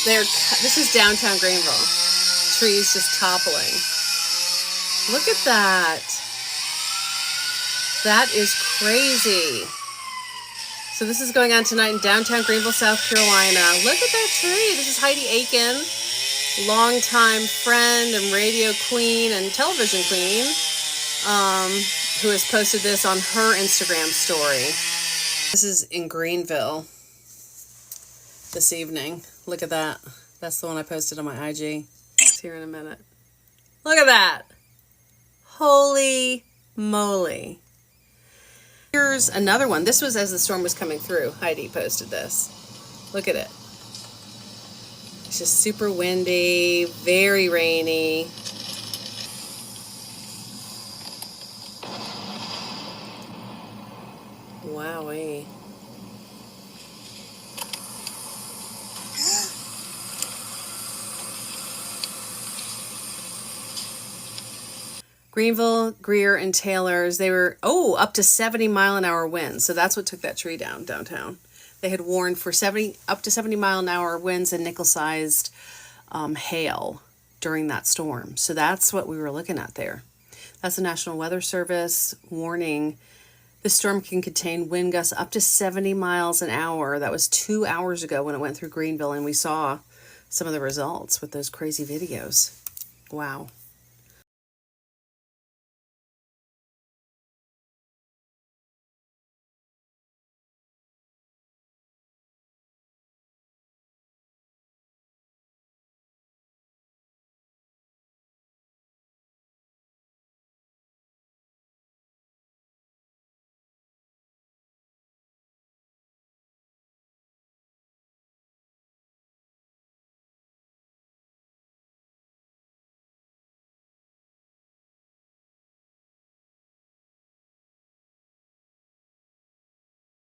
This is downtown Greenville. Trees just toppling. Look at that. That is crazy. So this is going on tonight in downtown Greenville, South Carolina. Look at that tree. This is Heidi Aiken, longtime friend and radio queen and television queen, who has posted this on her Instagram story. This is in Greenville this evening. Look at that. That's the one I posted on my IG. It's here in a minute. Look at that. Holy moly. Here's another one. This was as the storm was coming through. Heidi posted this. Look at it. It's just super windy, very rainy. Wowee. Greenville, Greer, and Taylor's, they were, up to 70-mile-an-hour winds. So that's what took that tree down downtown. They had warned for up to 70-mile-an-hour winds and nickel-sized hail during that storm. So that's what we were looking at there. That's the National Weather Service warning. The storm can contain wind gusts up to 70 miles an hour. That was 2 hours ago when it went through Greenville, and we saw some of the results with those crazy videos. Wow.